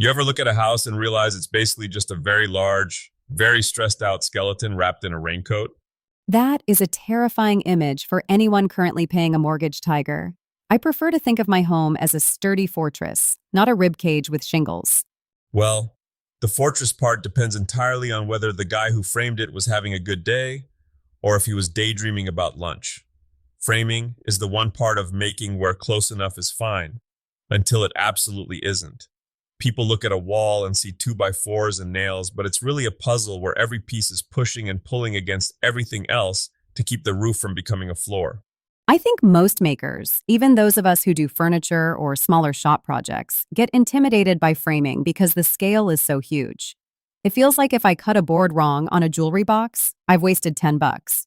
You ever look at a house and realize it's basically just a very large, very stressed out skeleton wrapped in a raincoat? That is a terrifying image for anyone currently paying a mortgage, Tiger. I prefer to think of my home as a sturdy fortress, not a rib cage with shingles. Well, the fortress part depends entirely on whether the guy who framed it was having a good day or if he was daydreaming about lunch. Framing is the one part of making where close enough is fine until it absolutely isn't. People look at a wall and see 2x4s and nails, but it's really a puzzle where every piece is pushing and pulling against everything else to keep the roof from becoming a floor. I think most makers, even those of us who do furniture or smaller shop projects, get intimidated by framing because the scale is so huge. It feels like if I cut a board wrong on a jewelry box, I've wasted 10 bucks.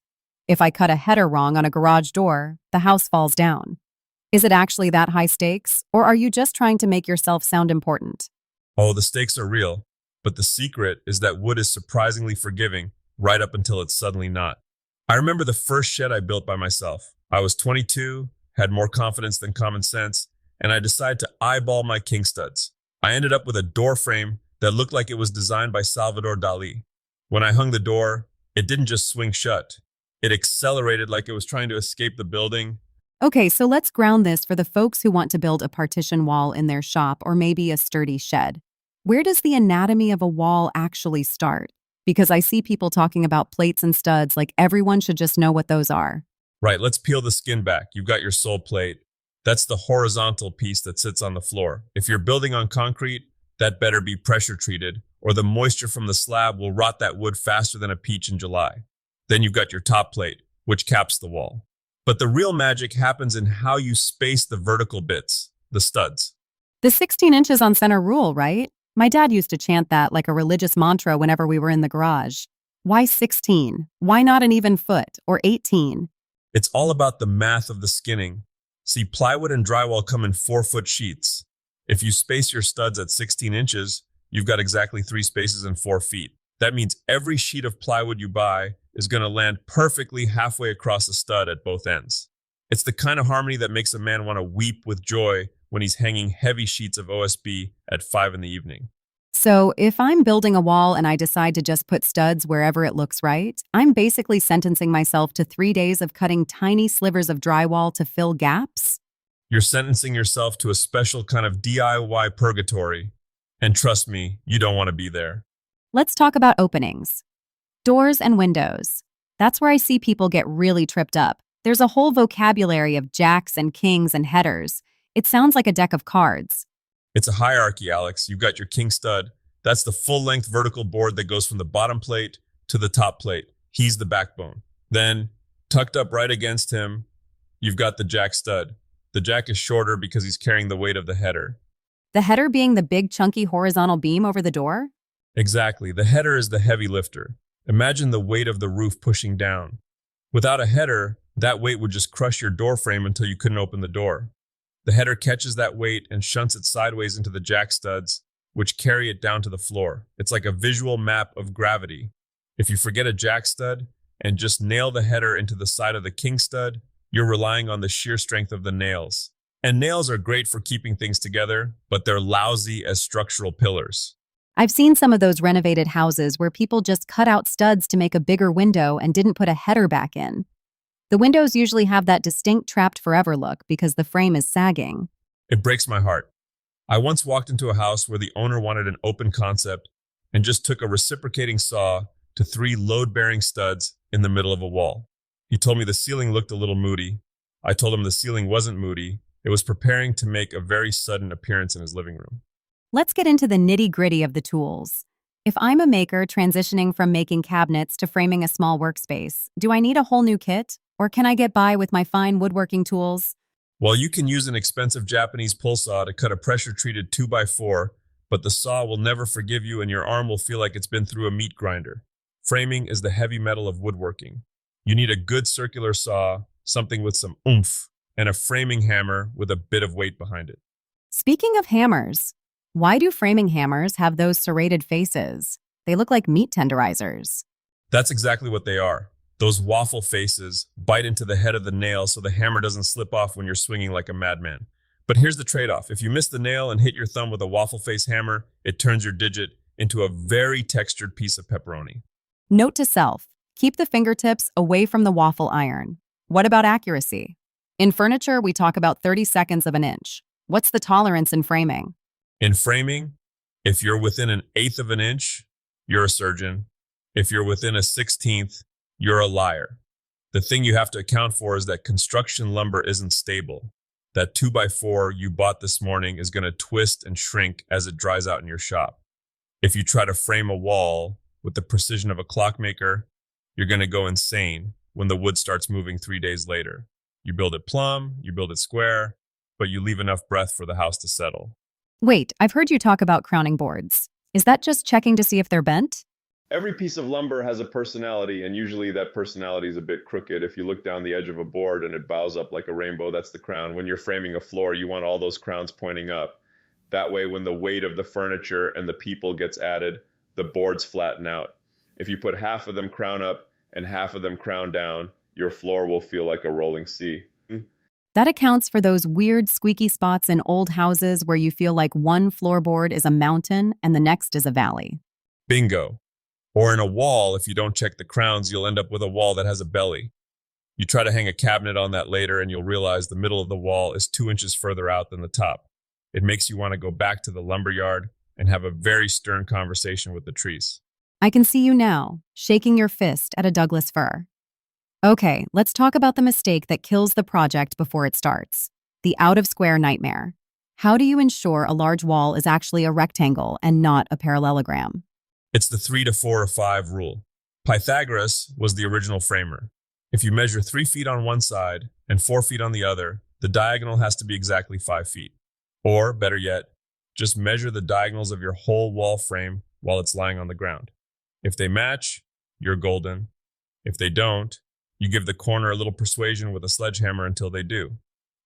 If I cut a header wrong on a garage door, the house falls down. Is it actually that high stakes, or are you just trying to make yourself sound important? Oh, the stakes are real, but the secret is that wood is surprisingly forgiving right up until it's suddenly not. I remember the first shed I built by myself. I was 22, had more confidence than common sense, and I decided to eyeball my king studs. I ended up with a door frame that looked like it was designed by Salvador Dali. When I hung the door, it didn't just swing shut. It accelerated like it was trying to escape the building. Okay, so let's ground this for the folks who want to build a partition wall in their shop or maybe a sturdy shed. Where does the anatomy of a wall actually start? Because I see people talking about plates and studs like everyone should just know what those are. Right, let's peel the skin back. You've got your sole plate. That's the horizontal piece that sits on the floor. If you're building on concrete, that better be pressure treated, or the moisture from the slab will rot that wood faster than a peach in July. Then you've got your top plate, which caps the wall. But the real magic happens in how you space the vertical bits, the studs. The 16 inches on center rule, right? My dad used to chant that like a religious mantra whenever we were in the garage. Why 16? Why not an even foot or 18? It's all about the math of the skinning. See, plywood and drywall come in 4-foot sheets. If you space your studs at 16 inches, you've got exactly 3 spaces and 4 feet. That means every sheet of plywood you buy is going to land perfectly halfway across the stud at both ends. It's the kind of harmony that makes a man want to weep with joy when he's hanging heavy sheets of OSB at 5 in the evening. So, if I'm building a wall and I decide to just put studs wherever it looks right, I'm basically sentencing myself to 3 days of cutting tiny slivers of drywall to fill gaps? You're sentencing yourself to a special kind of DIY purgatory. And trust me, you don't want to be there. Let's talk about openings. Doors and windows. That's where I see people get really tripped up. There's a whole vocabulary of jacks and kings and headers. It sounds like a deck of cards. It's a hierarchy, Alex. You've got your king stud. That's the full-length vertical board that goes from the bottom plate to the top plate. He's the backbone. Then, tucked up right against him, you've got the jack stud. The jack is shorter because he's carrying the weight of the header. The header being the big chunky horizontal beam over the door? Exactly. The header is the heavy lifter. Imagine the weight of the roof pushing down. Without a header, that weight would just crush your door frame until you couldn't open the door. The header catches that weight and shunts it sideways into the jack studs, which carry it down to the floor. It's like a visual map of gravity. If you forget a jack stud and just nail the header into the side of the king stud, you're relying on the sheer strength of the nails. And nails are great for keeping things together, but they're lousy as structural pillars. I've seen some of those renovated houses where people just cut out studs to make a bigger window and didn't put a header back in. The windows usually have that distinct trapped forever look because the frame is sagging. It breaks my heart. I once walked into a house where the owner wanted an open concept and just took a reciprocating saw to 3 load-bearing studs in the middle of a wall. He told me the ceiling looked a little moody. I told him the ceiling wasn't moody. It was preparing to make a very sudden appearance in his living room. Let's get into the nitty-gritty of the tools. If I'm a maker transitioning from making cabinets to framing a small workspace, do I need a whole new kit? Or can I get by with my fine woodworking tools? Well, you can use an expensive Japanese pull saw to cut a pressure-treated 2x4, but the saw will never forgive you and your arm will feel like it's been through a meat grinder. Framing is the heavy metal of woodworking. You need a good circular saw, something with some oomph, and a framing hammer with a bit of weight behind it. Speaking of hammers, why do framing hammers have those serrated faces? They look like meat tenderizers. That's exactly what they are. Those waffle faces bite into the head of the nail so the hammer doesn't slip off when you're swinging like a madman. But here's the trade-off. If you miss the nail and hit your thumb with a waffle face hammer, it turns your digit into a very textured piece of pepperoni. Note to self, keep the fingertips away from the waffle iron. What about accuracy? In furniture, we talk about 30 seconds of an inch. What's the tolerance in framing? In framing, if you're within an eighth of an inch, you're a surgeon. If you're within a 16th, you're a liar. The thing you have to account for is that construction lumber isn't stable. That 2x4 you bought this morning is going to twist and shrink as it dries out in your shop. If you try to frame a wall with the precision of a clockmaker, you're going to go insane when the wood starts moving 3 days later. You build it plumb, you build it square, but you leave enough breath for the house to settle. Wait, I've heard you talk about crowning boards. Is that just checking to see if they're bent? Every piece of lumber has a personality, and usually that personality is a bit crooked. If you look down the edge of a board and it bows up like a rainbow, that's the crown. When you're framing a floor, you want all those crowns pointing up. That way, when the weight of the furniture and the people gets added, the boards flatten out. If you put half of them crown up and half of them crown down, your floor will feel like a rolling sea. That accounts for those weird squeaky spots in old houses where you feel like one floorboard is a mountain and the next is a valley. Bingo. Or in a wall, if you don't check the crowns, you'll end up with a wall that has a belly. You try to hang a cabinet on that later and you'll realize the middle of the wall is 2 inches further out than the top. It makes you want to go back to the lumber yard and have a very stern conversation with the trees. I can see you now, shaking your fist at a Douglas fir. Okay, let's talk about the mistake that kills the project before it starts. The out-of-square nightmare. How do you ensure a large wall is actually a rectangle and not a parallelogram? It's the 3 to 4 or 5 rule. Pythagoras was the original framer. If you measure 3 feet on one side and 4 feet on the other, the diagonal has to be exactly 5 feet. Or, better yet, just measure the diagonals of your whole wall frame while it's lying on the ground. If they match, you're golden. If they don't, you give the corner a little persuasion with a sledgehammer until they do.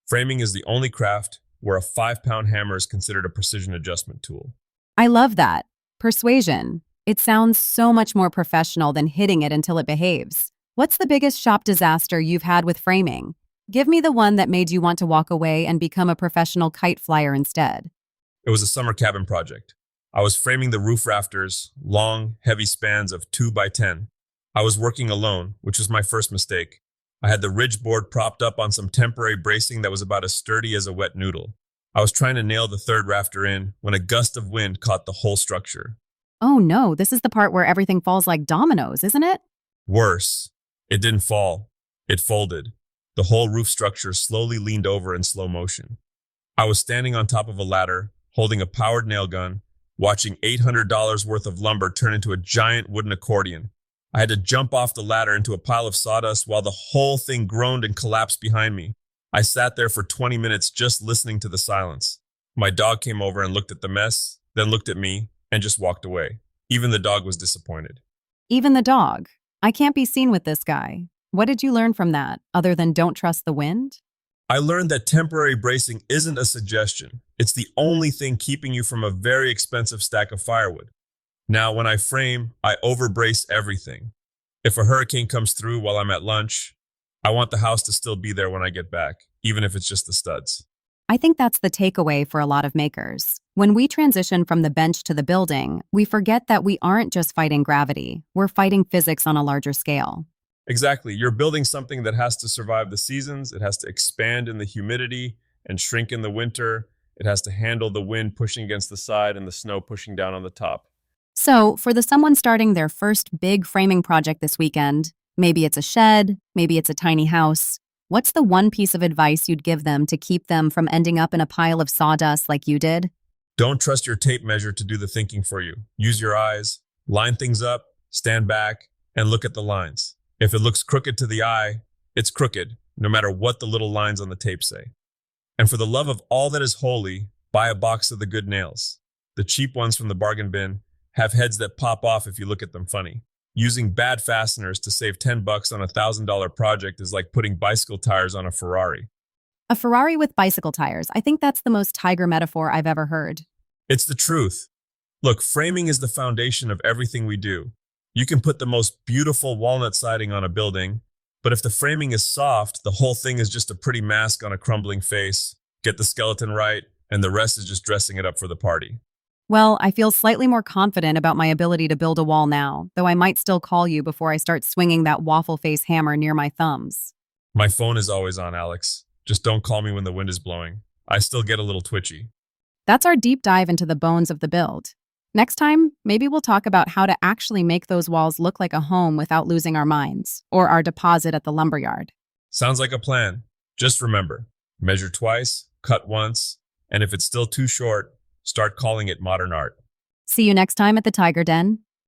Framing is the only craft where a 5-pound hammer is considered a precision adjustment tool. I love that. Persuasion. It sounds so much more professional than hitting it until it behaves. What's the biggest shop disaster you've had with framing? Give me the one that made you want to walk away and become a professional kite flyer instead. It was a summer cabin project. I was framing the roof rafters, long, heavy spans of 2 by 10. I was working alone, which was my first mistake. I had the ridge board propped up on some temporary bracing that was about as sturdy as a wet noodle. I was trying to nail the third rafter in when a gust of wind caught the whole structure. Oh no, this is the part where everything falls like dominoes, isn't it? Worse, it didn't fall. It folded. The whole roof structure slowly leaned over in slow motion. I was standing on top of a ladder, holding a powered nail gun, watching $800 worth of lumber turn into a giant wooden accordion. I had to jump off the ladder into a pile of sawdust while the whole thing groaned and collapsed behind me. I sat there for 20 minutes just listening to the silence. My dog came over and looked at the mess, then looked at me, and just walked away. Even the dog was disappointed. Even the dog. I can't be seen with this guy. What did you learn from that, other than don't trust the wind? I learned that temporary bracing isn't a suggestion. It's the only thing keeping you from a very expensive stack of firewood. Now, when I frame, I overbrace everything. If a hurricane comes through while I'm at lunch, I want the house to still be there when I get back, even if it's just the studs. I think that's the takeaway for a lot of makers. When we transition from the bench to the building, we forget that we aren't just fighting gravity, we're fighting physics on a larger scale. Exactly. You're building something that has to survive the seasons. It has to expand in the humidity and shrink in the winter. It has to handle the wind pushing against the side and the snow pushing down on the top. So, for someone starting their first big framing project this weekend, maybe it's a shed, maybe it's a tiny house, what's the one piece of advice you'd give them to keep them from ending up in a pile of sawdust like you did? Don't trust your tape measure to do the thinking for you. Use your eyes, line things up, stand back, and look at the lines. If it looks crooked to the eye, it's crooked, no matter what the little lines on the tape say. And for the love of all that is holy, buy a box of the good nails. The cheap ones from the bargain bin have heads that pop off if you look at them funny. Using bad fasteners to save $10 on a $1,000 project is like putting bicycle tires on a Ferrari. A Ferrari with bicycle tires. I think that's the most tiger metaphor I've ever heard. It's the truth. Look, framing is the foundation of everything we do. You can put the most beautiful walnut siding on a building, but if the framing is soft, the whole thing is just a pretty mask on a crumbling face. get the skeleton right, and the rest is just dressing it up for the party. Well, I feel slightly more confident about my ability to build a wall now, though I might still call you before I start swinging that waffle face hammer near my thumbs. My phone is always on, Alex. Just don't call me when the wind is blowing. I still get a little twitchy. That's our deep dive into the bones of the build. Next time, maybe we'll talk about how to actually make those walls look like a home without losing our minds, or our deposit at the lumberyard. Sounds like a plan. Just remember, measure twice, cut once, and if it's still too short, start calling it modern art. See you next time at the Tiger Den.